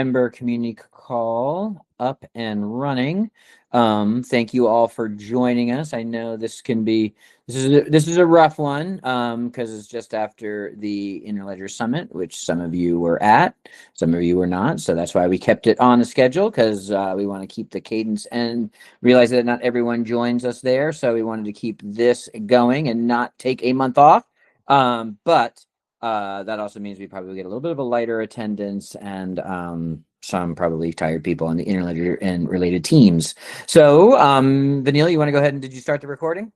Member community call up and running. Thank you all for joining us. I know this is a rough one because it's just after the Interledger Summit, which some of you were at, some of you were not. So that's why we kept it on the schedule, because we want to keep the cadence and realize that not everyone joins us there. So we wanted to keep this going and not take a month off. But that also means we probably get a little bit of a lighter attendance and some probably tired people on the Interledger and related teams. So, Vanille, you want to go ahead and did you start the recording?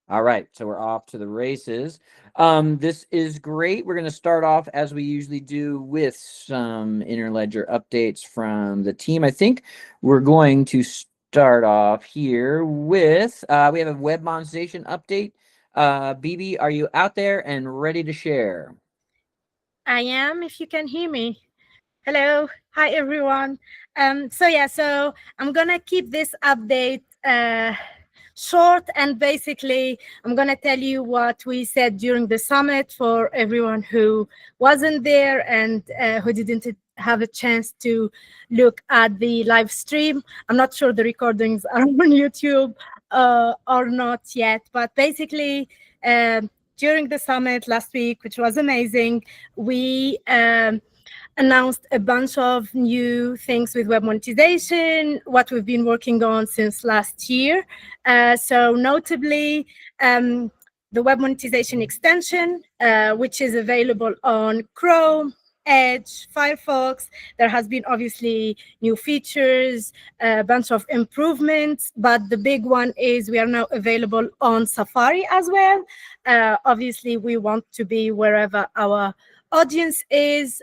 All right, so we're off to the races. This is great. We're going to start off as we usually do with some Interledger updates from the team. I think we're going to start off here with we have a web monetization update. BB, are you out there and ready to share? I am, if you can hear me. Hello. Hi, everyone. So I'm going to keep this update short, and basically I'm going to tell you what we said during the summit for everyone who wasn't there and who didn't have a chance to look at the live stream. I'm not sure the recordings are on YouTube or not yet, but basically during the summit last week, which was amazing, we announced a bunch of new things with web monetization, what we've been working on since last year. So notably, the web monetization extension, which is available on Chrome, Edge, Firefox. There has been obviously new features, a bunch of improvements, but the big one is we are now available on Safari as well. Obviously, we want to be wherever our audience is,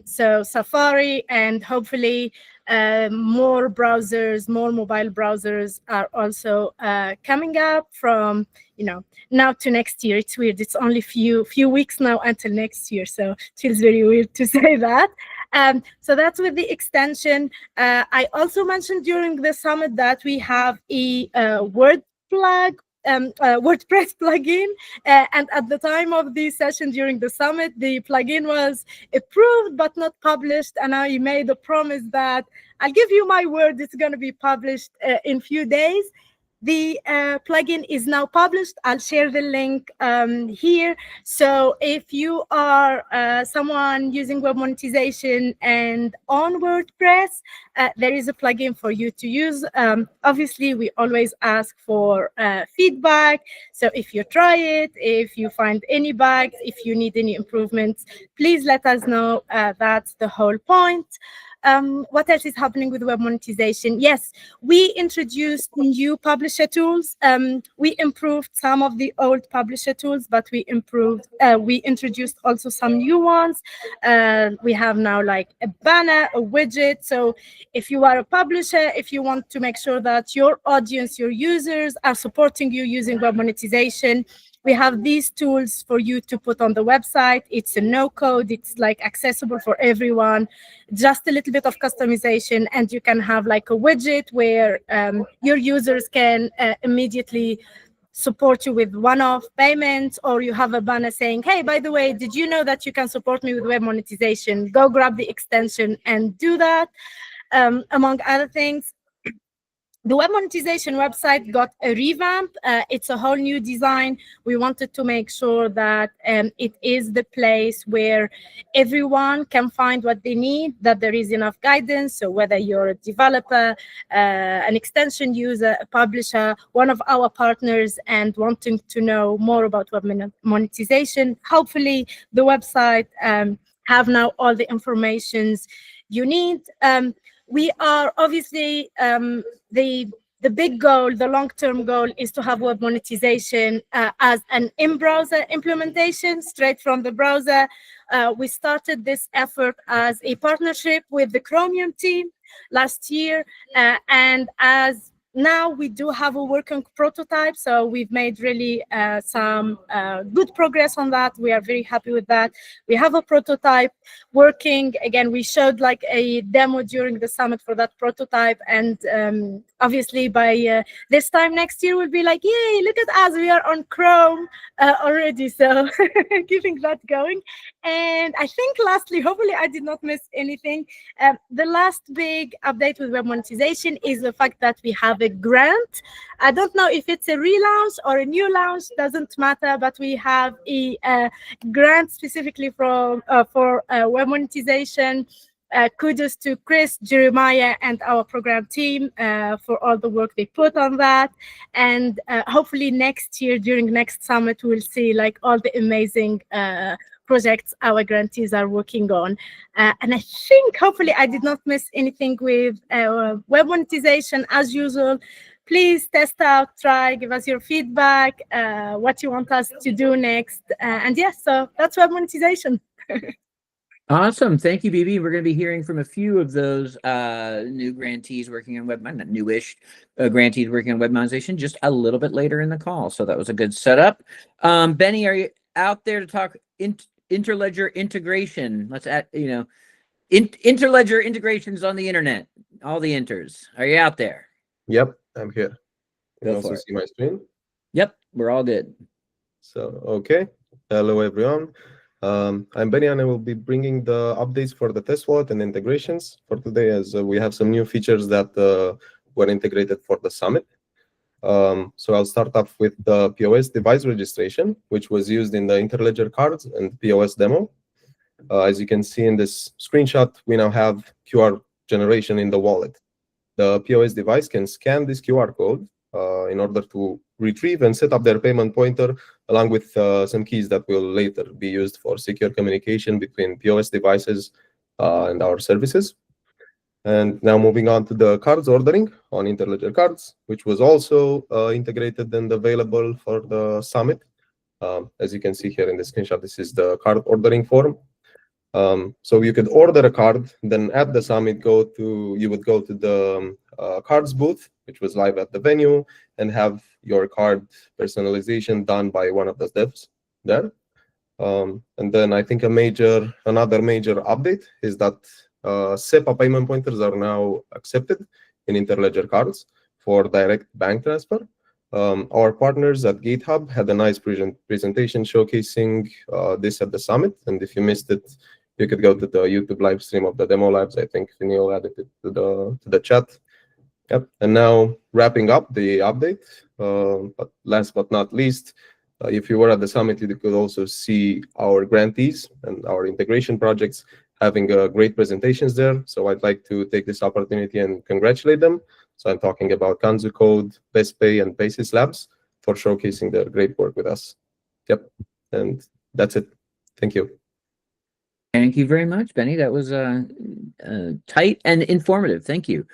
so Safari, and hopefully more browsers, more mobile browsers are also coming up from now to next year. It's weird, it's only few weeks now until next year, so it feels very weird to say that. So that's with the extension. I also mentioned during the summit that we have a WordPress plugin, and at the time of the session during the summit, the plugin was approved but not published, and I made a promise that I'll give you my word it's going to be published in few days. The plugin is now published. I'll share the link here. So if you are someone using web monetization and on WordPress, there is a plugin for you to use. Obviously, we always ask for feedback. So if you try it, if you find any bugs, if you need any improvements, please let us know. That's the whole point. What else is happening with web monetization? Yes, we introduced new publisher tools. We improved some of the old publisher tools, but we introduced also some new ones. We have now like a banner, a widget. So if you are a publisher, if you want to make sure that your audience, your users are supporting you using web monetization, we have these tools for you to put on the website. It's a no code, it's like accessible for everyone, just a little bit of customization, and you can have like a widget where your users can immediately support you with one-off payments, or you have a banner saying, hey, by the way, did you know that you can support me with web monetization? Go grab the extension and do that, among other things. The web monetization website got a revamp. It's a whole new design. We wanted to make sure that it is the place where everyone can find what they need, that there is enough guidance. So whether you're a developer, an extension user, a publisher, one of our partners, and wanting to know more about web monetization, hopefully the website have now all the informations you need. We are obviously the big goal, the long-term goal, is to have web monetization as an in-browser implementation straight from the browser. We started this effort as a partnership with the Chromium team last year, and as now we do have a working prototype, so we've made really some good progress on that. We are very happy with that. We have a prototype working. Again, we showed like a demo during the summit for that prototype, and obviously by this time next year we'll be like, yay, look at us, we are on Chrome already. So keeping that going. And I think lastly, hopefully I did not miss anything. The last big update with web monetization is the fact that we have a grant. I don't know if it's a relaunch or a new launch, doesn't matter, but we have a grant specifically for web monetization. Kudos to Chris, Jeremiah, and our program team for all the work they put on that. And hopefully next year, during next summit, we'll see like all the amazing projects our grantees are working on. And I think hopefully I did not miss anything with web monetization. As usual, please test out, try, give us your feedback, what you want us to do next. And yes, so that's web monetization. Awesome. Thank you, Bibi. We're going to be hearing from a few of those new grantees working on web, not newish grantees working on web monetization just a little bit later in the call. So that was a good setup. Benny, are you out there to talk Interledger integration? Let's add, Interledger integrations on the internet, all the inters. Are you out there? Yep, I'm here. You Go can for also it. see my screen. Yep, we're all good. So, okay. Hello, everyone. I'm Benny, and I will be bringing the updates for the test wallet and integrations for today, as we have some new features that were integrated for the summit. So I'll start off with the POS device registration, which was used in the Interledger cards and POS demo. As you can see in this screenshot, we now have QR generation in the wallet. The POS device can scan this QR code in order to retrieve and set up their payment pointer, along with some keys that will later be used for secure communication between POS devices and our services. And now moving on to the cards ordering on Interledger cards, which was also integrated and available for the summit. As you can see here in the screenshot, this is the card ordering form. So you could order a card, then at the summit you would go to the cards booth, which was live at the venue, and have your card personalization done by one of the devs there. And then I think another major update is that SEPA payment pointers are now accepted in Interledger cards for direct bank transfer. Our partners at GitHub had a nice presentation showcasing this at the summit, and if you missed it, you could go to the YouTube live stream of the demo labs. I think Neil added it to the chat. Yep. And now wrapping up the update, but last but not least, if you were at the summit, you could also see our grantees and our integration projects having great presentations there. So I'd like to take this opportunity and congratulate them. So I'm talking about Kanzu Code, Best Pay, and Basis Labs for showcasing their great work with us. Yep. And that's it. Thank you. Thank you very much, Benny. That was tight and informative. Thank you.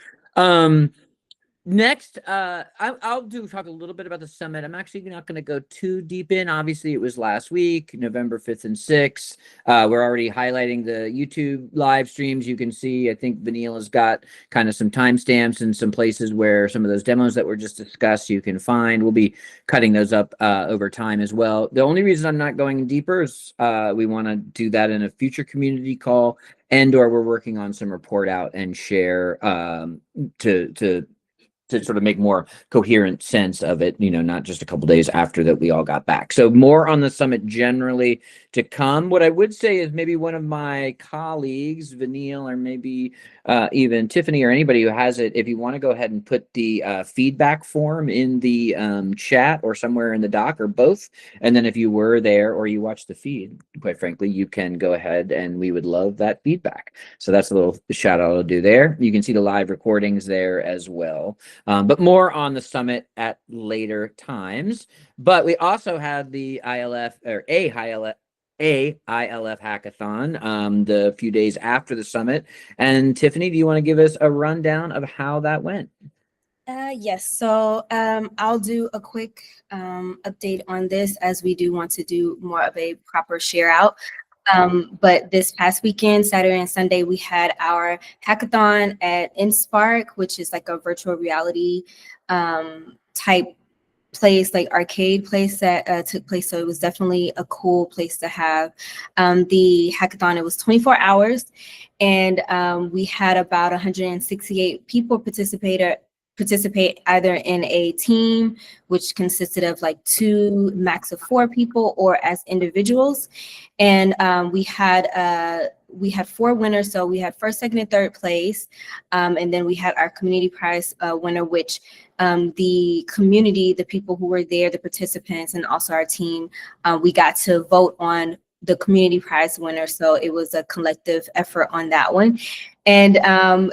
Next, I'll talk a little bit about the summit. I'm actually not going to go too deep in. Obviously, it was last week, November 5th and 6th. We're already highlighting the YouTube live streams. You can see, I think Vanille has got kind of some timestamps and some places where some of those demos that were just discussed you can find. We'll be cutting those up over time as well. The only reason I'm not going deeper is we want to do that in a future community call, and/or we're working on some report out and share to sort of make more coherent sense of it, not just a couple days after that we all got back. So more on the summit generally to come. What I would say is maybe one of my colleagues, Vanille, or maybe even Tiffany or anybody who has it, if you want to go ahead and put the feedback form in the chat or somewhere in the doc or both. And then if you were there or you watched the feed, quite frankly, you can go ahead and we would love that feedback. So that's a little shout out I'll do there. You can see the live recordings there as well. But more on the summit at later times. But we also had the ILF or ILF hackathon the few days after the summit. And Tiffany, do you want to give us a rundown of how that went? Yes, so I'll do a quick update on this, as we do want to do more of a proper share out. But this past weekend, Saturday and Sunday, we had our hackathon at InSpark, which is like a virtual reality type place, like arcade place that took place. So it was definitely a cool place to have. The hackathon, it was 24 hours, and we had about 168 people participate either in a team, which consisted of like 2, max of 4 people, or as individuals. And we had 4 winners. So we had first, second, and third place. And then we had our community prize winner, which the community, the people who were there, the participants, and also our team, we got to vote on the community prize winner. So it was a collective effort on that one. And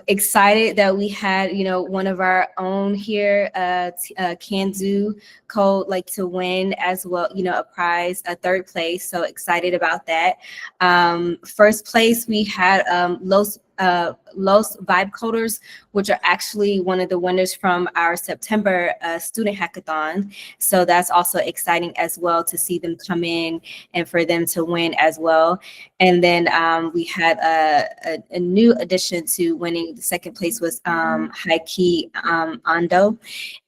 excited that we had, one of our own here, Kanzu Code, like to win as well, a prize, a third place. So excited about that. First place, we had Los Vibe Coders, which are actually one of the winners from our September student hackathon. So that's also exciting as well to see them come in and for them to win as well. And then we had a new addition to winning. The second place was Haiki Ando.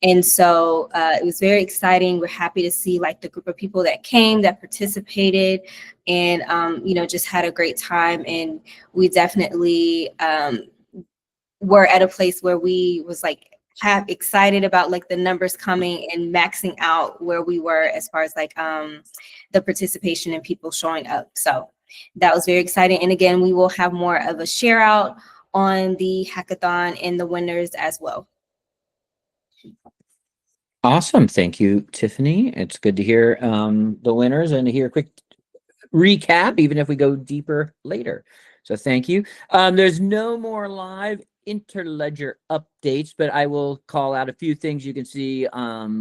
And so it was very exciting. We're happy to see like the group of people that came, that participated, and just had a great time. And we definitely were at a place where we was like excited about like the numbers coming and maxing out where we were as far as like the participation and people showing up. So that was very exciting. And again, we will have more of a share out on the hackathon and the winners as well. Awesome. Thank you, Tiffany. It's good to hear the winners and to hear a quick recap, even if we go deeper later. So thank you. There's no more live Interledger updates, but I will call out a few things you can see.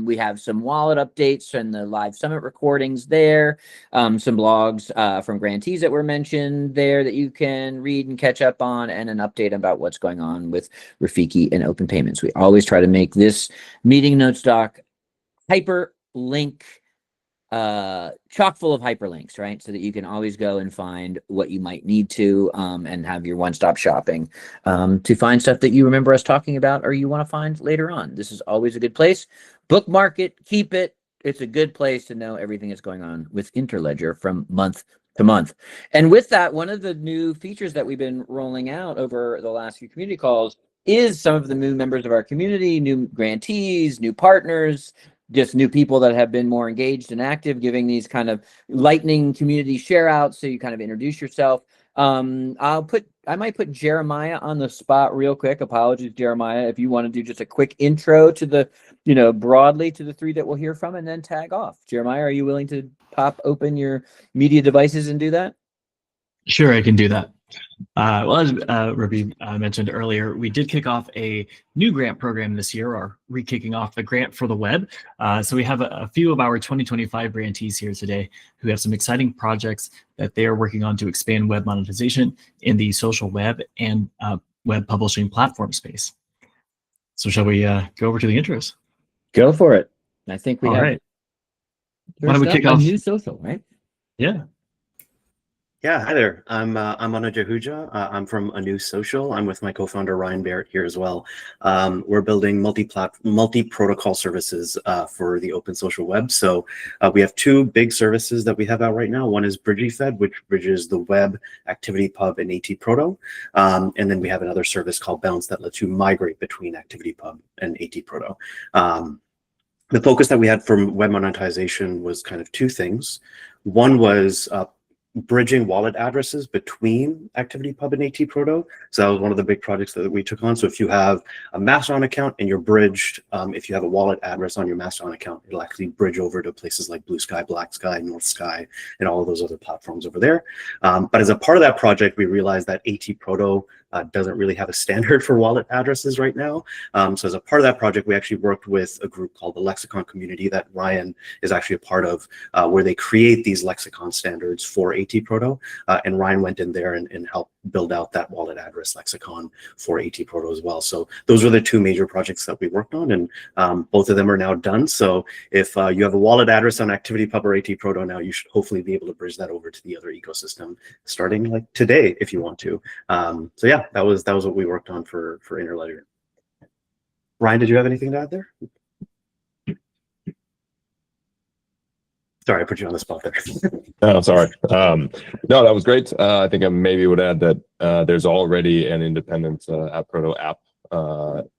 We have some wallet updates and the live summit recordings there, some blogs from grantees that were mentioned there that you can read and catch up on, and an update about what's going on with Rafiki and open payments. We always try to make this meeting notes doc hyperlink chock full of hyperlinks, right? So that you can always go and find what you might need to and have your one-stop shopping to find stuff that you remember us talking about or you want to find later on. This is always a good place. Bookmark it, keep it. It's a good place to know everything that's going on with Interledger from month to month. And with that, one of the new features that we've been rolling out over the last few community calls is some of the new members of our community, new grantees, new partners, just new people that have been more engaged and active, giving these kind of lightning community share outs. So you kind of introduce yourself. I might put Jeremiah on the spot real quick. Apologies, Jeremiah, if you want to do just a quick intro to the, broadly to the 3 that we'll hear from and then tag off. Jeremiah, are you willing to pop open your media devices and do that? Sure, I can do that. Well, as Ruby mentioned earlier, we did kick off a new grant program this year, or re-kicking off the grant for the web. So we have a few of our 2025 grantees here today who have some exciting projects that they are working on to expand web monetization in the social web and web publishing platform space. So shall we go over to the intros? Go for it. I think we All have. right. Why don't we kick off? New social, right? Yeah. Yeah, hi there. I'm Ana Jahuja. I'm from A New Social. I'm with my co-founder Ryan Barrett here as well. We're building multi-protocol services for the open social web. So we have 2 big services that we have out right now. One is BridgieFed, which bridges the web, ActivityPub, and AT-Proto. And then we have another service called Bounce that lets you migrate between ActivityPub and AT-Proto. The focus that we had for web monetization was kind of 2 things. One was bridging wallet addresses between ActivityPub and AT-Proto. So that was one of the big projects that we took on. So if you have a Mastodon account and you're bridged, if you have a wallet address on your Mastodon account, it'll actually bridge over to places like Blue Sky, Black Sky, North Sky, and all of those other platforms over there. But as a part of that project, we realized that AT-Proto doesn't really have a standard for wallet addresses right now. So as a part of that project, we actually worked with a group called the Lexicon Community that Ryan is actually a part of, where they create these lexicon standards for AT-Proto. And Ryan went in there and helped build out that wallet address lexicon for AT-Proto as well. So those were the 2 major projects that we worked on, and both of them are now done. So if you have a wallet address on ActivityPub or AT-Proto now, you should hopefully be able to bridge that over to the other ecosystem starting like today if you want to. So yeah, that was what we worked on for Interledger. Ryan, did you have anything to add there? Sorry, I put you on the spot there. No, sorry. No, that was great. I think I maybe would add that there's already an independent AppProto app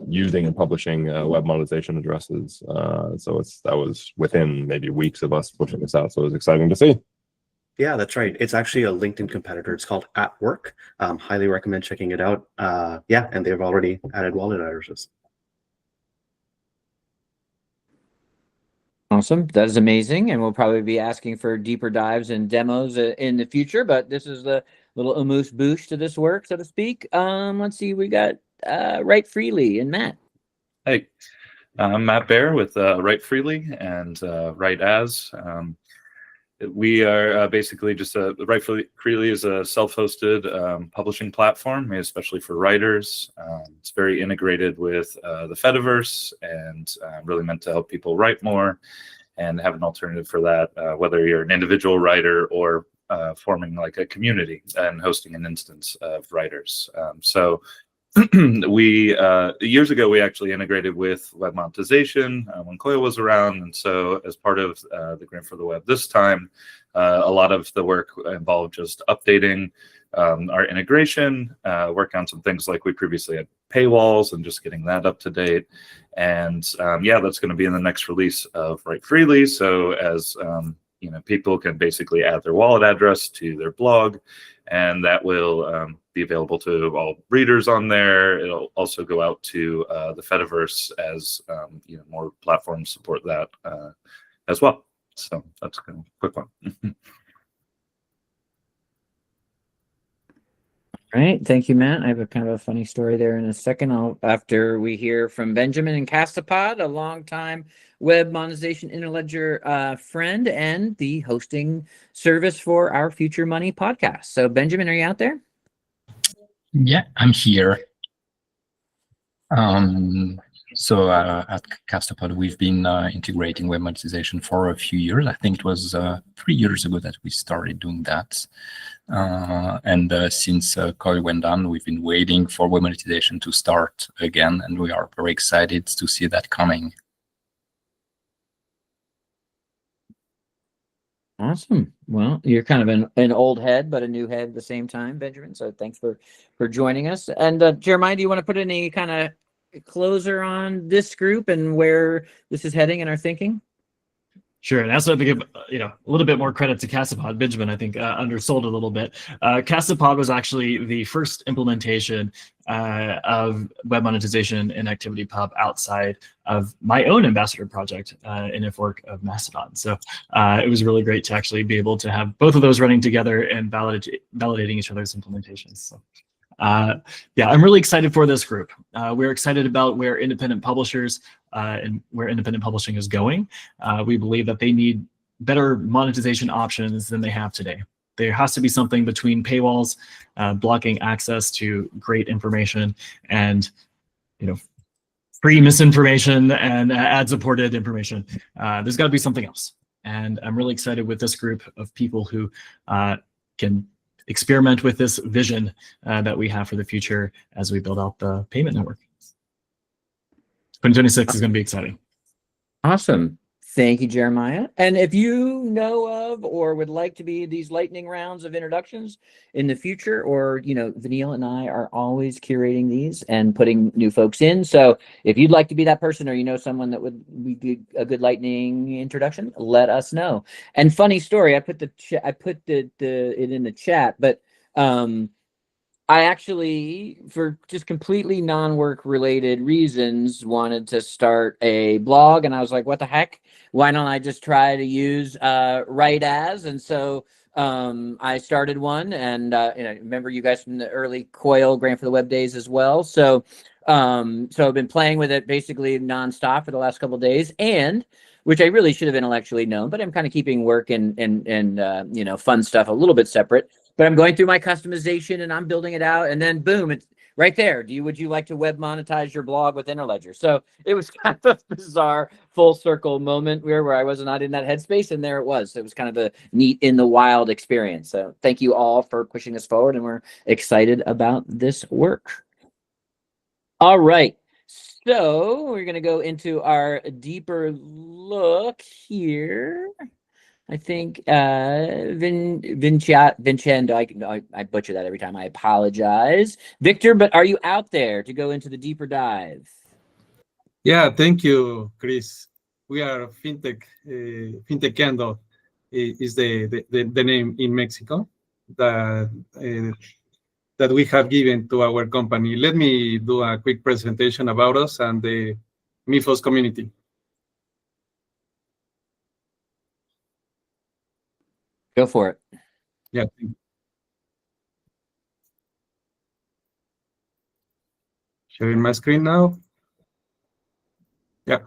using and publishing web monetization addresses. So that was within maybe weeks of us pushing this out. So it was exciting to see. Yeah, that's right. It's actually a LinkedIn competitor. It's called At Work. Highly recommend checking it out. Yeah, and they've already added wallet addresses. Awesome. That is amazing. And we'll probably be asking for deeper dives and demos in the future, but this is the little amuse bouche to this work, so to speak. Let's see, we got Write Freely and Matt. Hey, I'm Matt Bear with Write Freely and Write As. We are basically just Write Freely is a self-hosted publishing platform, especially for writers. It's very integrated with the Fediverse and really meant to help people write more and have an alternative for that, whether you're an individual writer or forming like a community and hosting an instance of writers. So we years ago we actually integrated with web monetization when Coil was around, and so as part of the Grant for the Web this time, a lot of the work involved just updating our integration, work on some things like we previously had paywalls and just getting that up to date. And yeah, that's going to be in the next release of Write Freely. So as you know, people can basically add their wallet address to their blog, and that will be available to all readers on there. It'll also go out to the Fediverse as you know, more platforms support that as well. So that's a quick one. All right, thank you, Matt. I have a kind of a funny story there in a second. After we hear from Benjamin and Castapod, a longtime web monetization Interledger friend and the hosting service for our Future Money podcast. So, Benjamin, are you out there? Yeah, I'm here. So at Castapod, we've been integrating web monetization for a few years. I think it was 3 years ago that we started doing that. And since COI went down, we've been waiting for web monetization to start again, and we are very excited to see that coming. Awesome. Well, you're kind of an old head, but a new head at the same time, Benjamin. So thanks for joining us. And Jeremiah, do you want to put any kind of closer on this group and where this is heading in our thinking? Sure, and I also have to give a little bit more credit to Castapod. Benjamin, I think, undersold a little bit. Castapod was actually the first implementation of web monetization in ActivityPub outside of my own ambassador project in a fork of Mastodon. So it was really great to actually be able to have both of those running together and validating each other's implementations. So. Yeah, I'm really excited for this group. We're excited about where independent publishers and where independent publishing is going. We believe that they need better monetization options than they have today. There has to be something between paywalls, blocking access to great information, and free misinformation and ad-supported information. There's got to be something else. And I'm really excited with this group of people who can experiment with this vision that we have for the future as we build out the payment network. 2026 is going to be exciting. Awesome. Thank you, Jeremiah. And if you know of or would like to be these lightning rounds of introductions in the future, or, Vanille and I are always curating these and putting new folks in. So if you'd like to be that person, or you know someone that would be a good lightning introduction, let us know. And funny story, I put it in the chat, but I actually, for just completely non-work related reasons, wanted to start a blog, and I was like, what the heck? Why don't I just try to use Write As? And so I started one, and remember you guys from the early Coil Grant for the Web days as well. So I've been playing with it basically nonstop for the last couple of days, and which I really should have intellectually known, but I'm kind of keeping work and fun stuff a little bit separate. But I'm going through my customization and I'm building it out, and then boom, it's right there. Would you like to web monetize your blog with Interledger? So it was kind of a bizarre full circle moment where I was not in that headspace, and there it was. It was kind of a neat in the wild experience. So thank you all for pushing this forward, and we're excited about this work. All right. So we're going to go into our deeper look here. I think Vincendo. I butcher that every time. I apologize, Victor. But are you out there to go into the deeper dive? Yeah, thank you, Chris. We are Fintecheando is the name in Mexico that that we have given to our company. Let me do a quick presentation about us and the Mifos community. Go for it. Yeah. Sharing my screen now. Yeah.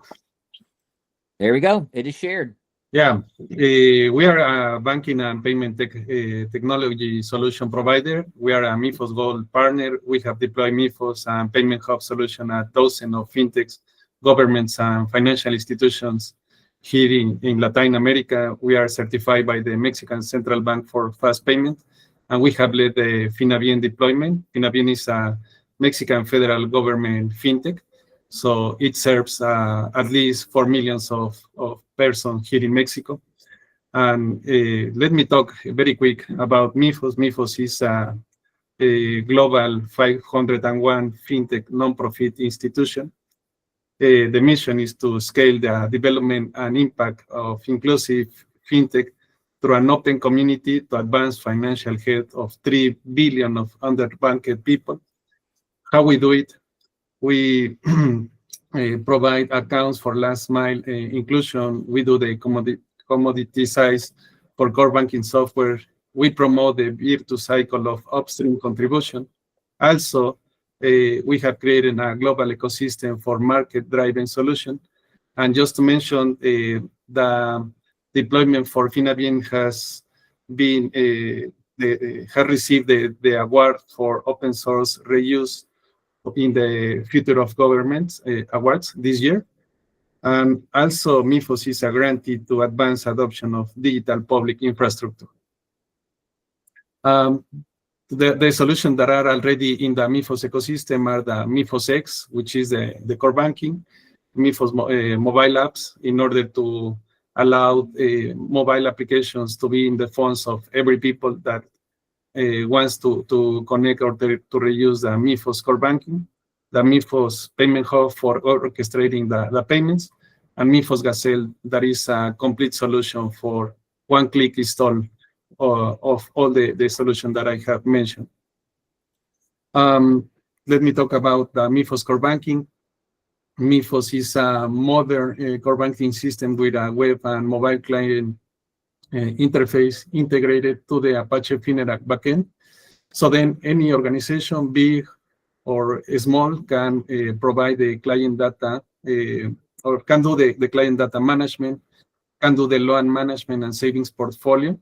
There we go. It is shared. Yeah, we are a banking and payment technology solution provider. We are a Mifos Gold partner. We have deployed Mifos and Payment Hub solution at dozens of fintechs, governments, and financial institutions here in Latin America. We are certified by the Mexican Central Bank for fast payment, and we have led the Finabien deployment. Finabien is a Mexican federal government fintech. So it serves at least 4 million of persons here in Mexico. And let me talk very quick about Mifos. Mifos is a global 501 fintech nonprofit institution. The mission is to scale the development and impact of inclusive fintech through an open community to advance financial health of 3 billion of underbanked people. How we do it? We provide accounts for last mile inclusion. We do the commodity size for core banking software. We promote the virtuous cycle of upstream contribution. Also, we have created a global ecosystem for market-driven solution. And just to mention, the deployment for Finabien has been has received the award for open source reuse in the Future of Government Awards this year. And also, Mifos is a grantee to advance adoption of digital public infrastructure. The solutions that are already in the Mifos ecosystem are the Mifos X, which is the core banking, Mifos mobile apps, in order to allow mobile applications to be in the phones of every people that wants to connect or to reuse the Mifos core banking, the Mifos payment hub for orchestrating the payments, and Mifos Gazelle, that is a complete solution for one-click install of all the solution that I have mentioned. Let me talk about the Mifos core banking. Mifos is a modern core banking system with a web and mobile client interface integrated to the Apache Finerac backend. So then any organization, big or small, can provide the client data or can do the client data management, can do the loan management and savings portfolio,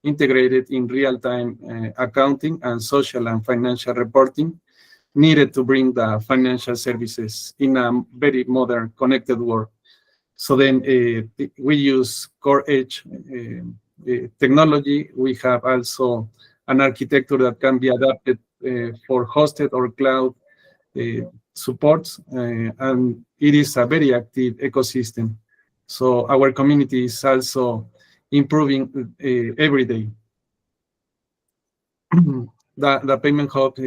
integrated in real-time accounting and social and financial reporting needed to bring the financial services in a very modern, connected world. So then we use Core Edge technology. We have also an architecture that can be adapted for hosted or cloud supports, and it is a very active ecosystem. So our community is also improving every day. The payment hub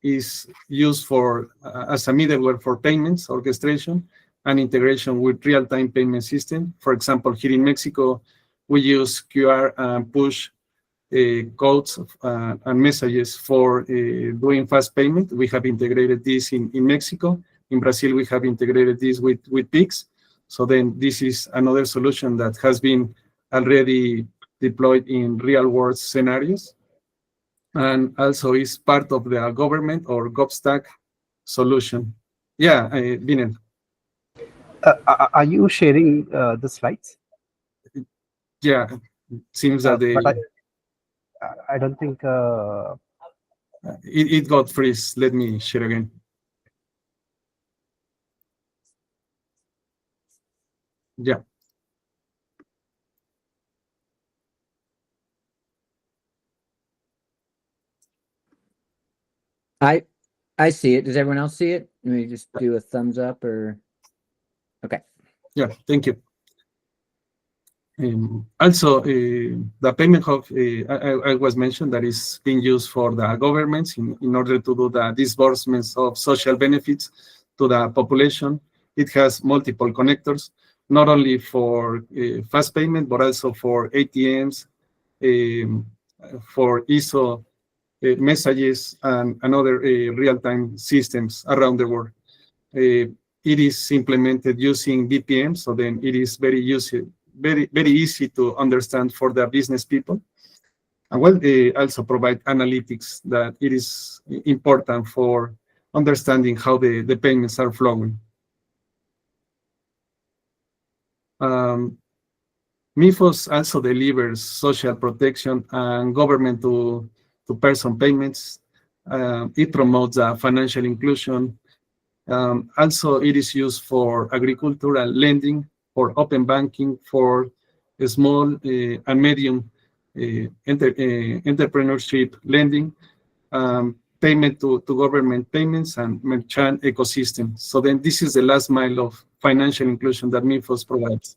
is used for as a middleware for payments, orchestration, and integration with real-time payment system. For example, here in Mexico, we use QR and push codes and messages for doing fast payment. We have integrated this in Mexico. In Brazil, we have integrated this with Pix. So then this is another solution that has been already deployed in real-world scenarios, and also is part of the government or GovStack solution. Yeah, Vinay. Are you sharing the slides? Yeah, seems that I don't think it got freeze. Let me share again. Yeah. I see it. Does everyone else see it? Let me just do a thumbs up or okay. Yeah, thank you. Also, the payment hub I was mentioned that is being used for the governments in order to do the disbursements of social benefits to the population. It has multiple connectors, not only for fast payment, but also for ATMs, for ISO messages, and other real-time systems around the world. It is implemented using BPM, so then it is very easy to understand for the business people. And well, they also provide analytics that it is important for understanding how the payments are flowing. Mifos also delivers social protection and government to person payments. It promotes financial inclusion. Also, it is used for agricultural lending, for open banking, for small and medium entrepreneurship lending, payment to government payments, and merchant ecosystem. So then this is the last mile of financial inclusion that Mifos provides.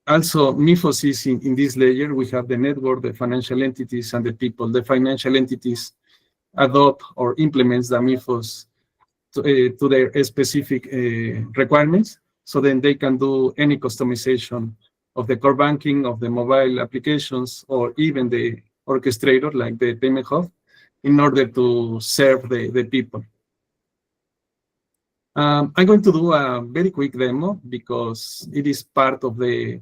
Also, Mifos is in this layer. We have the network, the financial entities, and the people. The financial entities adopt or implements the Mifos to their specific requirements. So then they can do any customization of the core banking, of the mobile applications, or even the orchestrator like the payment hub in order to serve the people. I'm going to do a very quick demo because it is part of the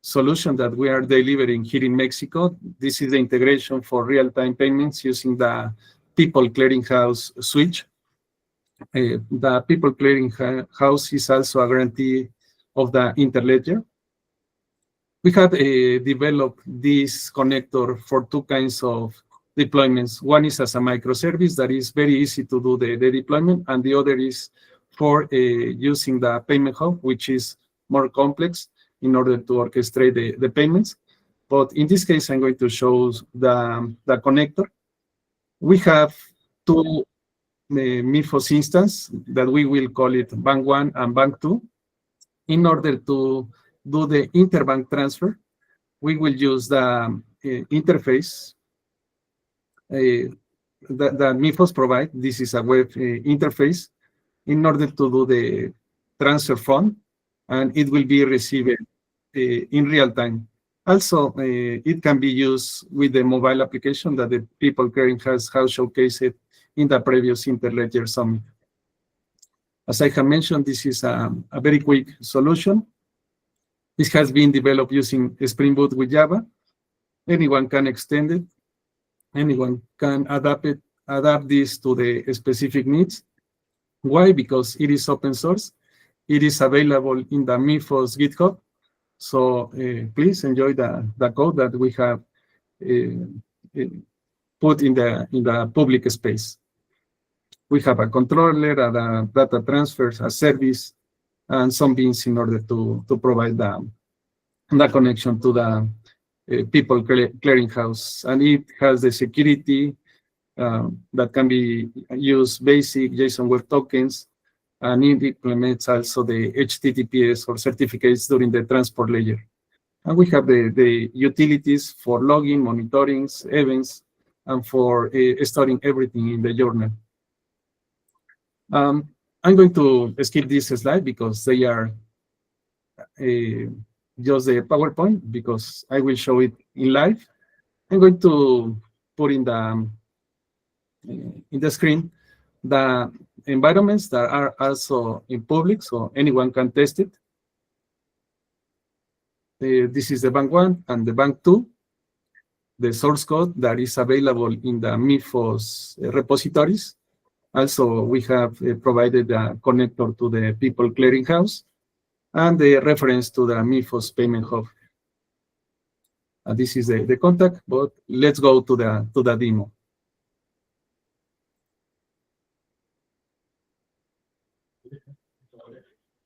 solution that we are delivering here in Mexico. This is the integration for real-time payments using the People Clearinghouse switch. The People Clearinghouse is also a grantee of the Interledger. We have developed this connector for two kinds of deployments. One is as a microservice that is very easy to do the deployment, and the other is for using the payment hub, which is more complex in order to orchestrate the payments. But in this case, I'm going to show the connector. We have two Mifos instance that we will call it Bank 1 and Bank 2. In order to do the interbank transfer, we will use the interface that Mifos provide. This is a web interface in order to do the transfer fund, and it will be received in real time. Also, it can be used with the mobile application that the People Clearinghouse has showcased in the previous Interledger Summit. As I have mentioned, this is a very quick solution. This has been developed using Spring Boot with Java. Anyone can extend it. Anyone can adapt this to the specific needs. Why? Because it is open source. It is available in the Mifos GitHub. So please enjoy the code that we have put in the public space. We have a controller, a data transfers, a service, and some beans in order to provide the connection to the People Clearinghouse. And it has the security that can be used basic JSON Web Tokens, and it implements also the HTTPS or certificates during the transport layer. And we have the utilities for logging, monitoring, events, and for storing everything in the journal. I'm going to skip this slide because they are just the PowerPoint, because I will show it in live. I'm going to put in the screen the environments that are also in public, so anyone can test it. This is the Bank 1 and the Bank 2. The source code that is available in the Mifos repositories. Also, we have provided a connector to the People Clearinghouse and the reference to the Mifos Payment Hub. This is the contact, but let's go to the demo.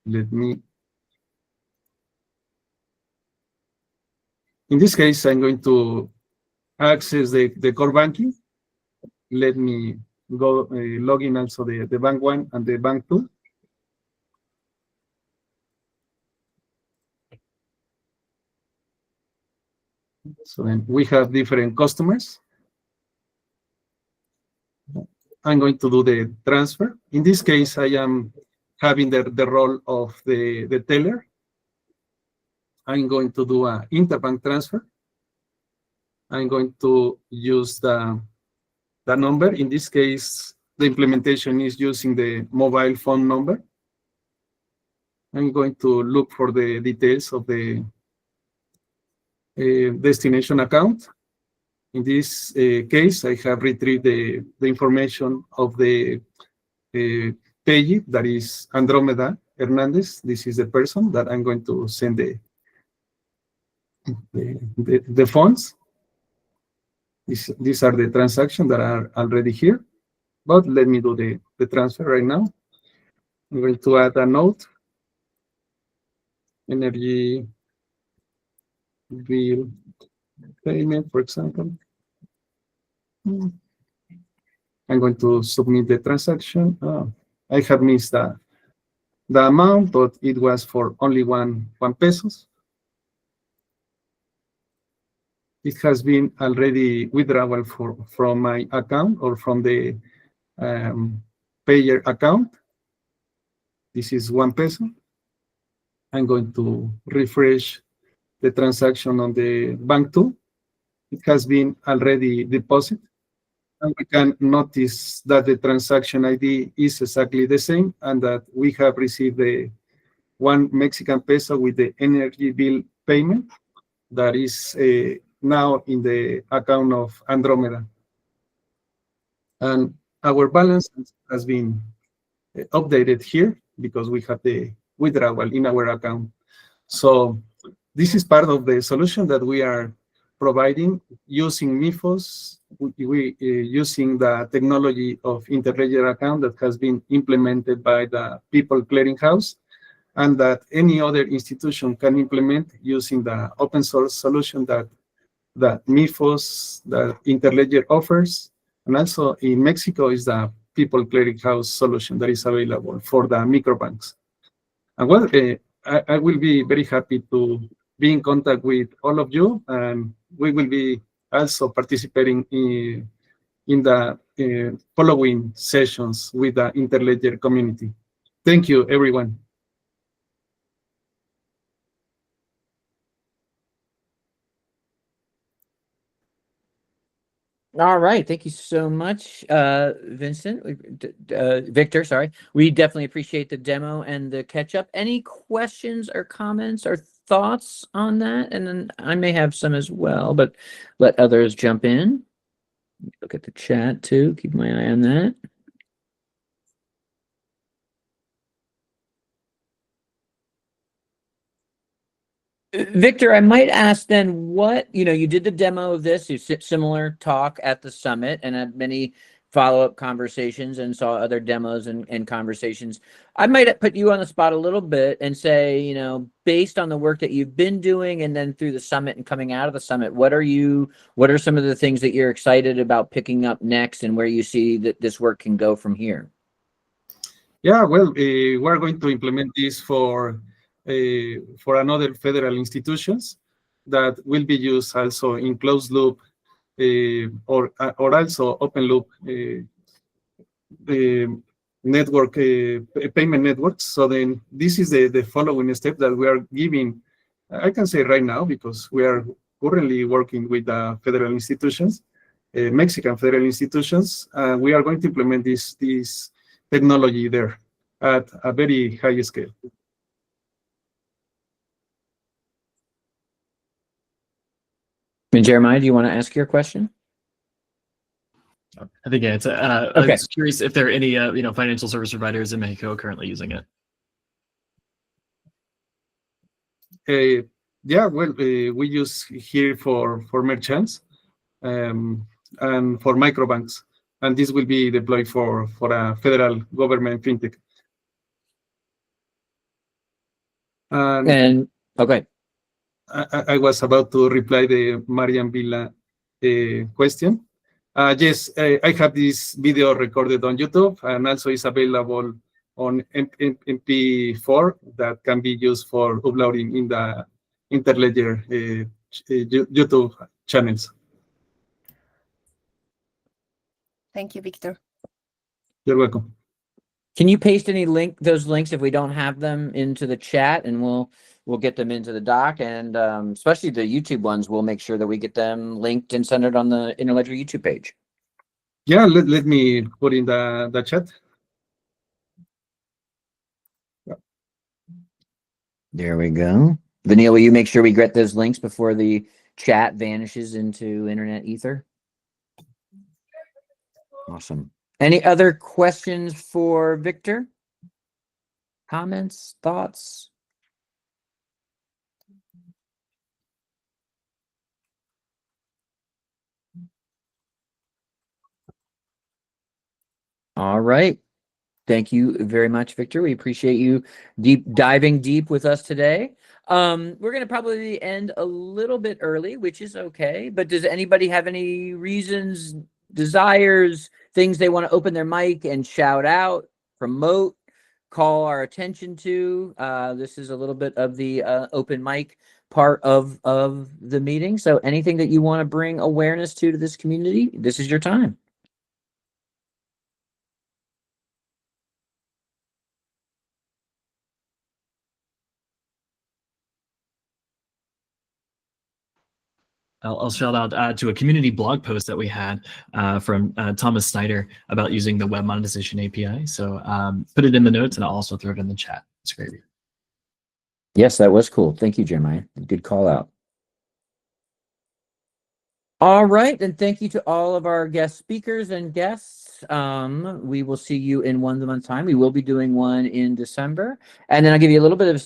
Let me. In this case, I'm going to access the core banking. Let me go log in also the Bank 1 and the Bank 2. So then we have different customers. I'm going to do the transfer. In this case, I am having the role of the teller. I'm going to do an interbank transfer. I'm going to use the number. In this case, the implementation is using the mobile phone number. I'm going to look for the details of the destination account. In this case, I have retrieved the information of the payee, that is Andromeda Hernandez. This is the person that I'm going to send the funds. These are the transactions that are already here, but let me do the transfer right now. I'm going to add a note. Energy bill payment, for example. I'm going to submit the transaction. I have missed the amount, but it was for only one pesos. It has been already withdrawal from my account or from the payer account. This is 1 peso. I'm going to refresh the transaction on the bank too. It has been already deposited. And we can notice that the transaction ID is exactly the same and that we have received the 1 Mexican peso with the energy bill payment that is now in the account of Andromeda. And our balance has been updated here because we have the withdrawal in our account. So this is part of the solution that we are providing using Mifos, using the technology of Interledger account that has been implemented by the People Clearinghouse, and that any other institution can implement using the open source solution that Mifos, that Interledger offers. And also in Mexico is the People Clearinghouse solution that is available for the microbanks. And well, I will be very happy to be in contact with all of you, and we will be also participating in the following sessions with the Interledger community. Thank you, everyone. All right. Thank you so much, Victor, sorry. We definitely appreciate the demo and the catch up. Any questions or comments or thoughts on that? And then I may have some as well, but let others jump in. Look at the chat too. Keep my eye on that. Victor, I might ask then what, you did the demo of this, you similar talk at the summit and had many follow-up conversations and saw other demos and conversations. I might put you on the spot a little bit and say, based on the work that you've been doing and then through the summit and coming out of the summit, what are some of the things that you're excited about picking up next and where you see that this work can go from here? Yeah, well, we're going to implement this for another federal institutions that will be used also in closed loop or also open loop network payment networks. So then this is the following step that we are giving. I can say right now because we are currently working with federal institutions, Mexican federal institutions. We are going to implement this technology there at a very high scale. And Jeremiah, do you want to ask your question? I think it's. Okay. I was curious if there are any financial service providers in Mexico currently using it. Yeah, well, we use here for merchants and for microbanks, and this will be deployed for a federal government fintech. And okay. I was about to reply the Marian Villa question. Yes, I have this video recorded on YouTube, and also is available on MP4 that can be used for uploading in the Interledger YouTube channels. Thank you, Victor. You're welcome. Can you paste those links if we don't have them into the chat, and we'll get them into the doc, and especially the YouTube ones, we'll make sure that we get them linked and centered on the Interledger YouTube page. Yeah, let me put in the chat. There we go. Vanille, will you make sure we get those links before the chat vanishes into internet ether? Awesome. Any other questions for Victor? Comments, thoughts? All right. Thank you very much, Victor. We appreciate you diving deep with us today. We're going to probably end a little bit early, which is okay. But does anybody have any reasons, desires, things they want to open their mic and shout out, promote, call our attention to? This is a little bit of the open mic part of the meeting. So anything that you want to bring awareness to this community, this is your time. I'll shout out to a community blog post that we had from Thomas Snyder about using the web monetization API. So put it in the notes, and I'll also throw it in the chat. It's great. Yes, that was cool. Thank you, Jeremiah. Good call out. All right, and thank you to all of our guest speakers and guests. We will see you in 1 month time. We will be doing one in December, and then I'll give you a little bit of a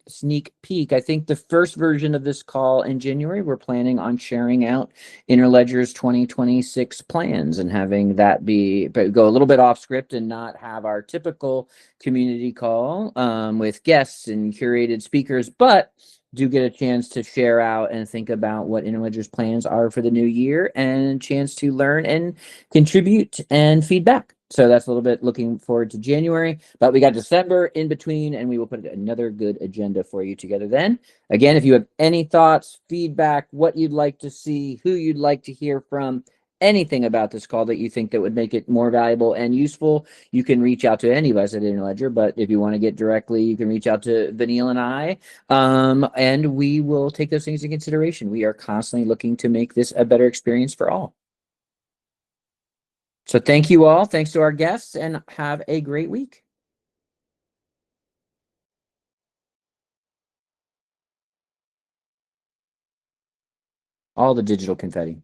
sneak peek. I think the first version of this call in January, we're planning on sharing out Interledger's 2026 plans and having that go a little bit off script and not have our typical community call with guests and curated speakers, but do get a chance to share out and think about what Interledger's plans are for the new year, and a chance to learn and contribute and feedback. So that's a little bit looking forward to January, but we got December in between, and we will put another good agenda for you together then. Again, if you have any thoughts, feedback, what you'd like to see, who you'd like to hear from, anything about this call that you think that would make it more valuable and useful, you can reach out to any of us at Interledger. But if you want to get directly, you can reach out to Vanille and I, and we will take those things into consideration. We are constantly looking to make this a better experience for all. So thank you all. Thanks to our guests, and have a great week. All the digital confetti.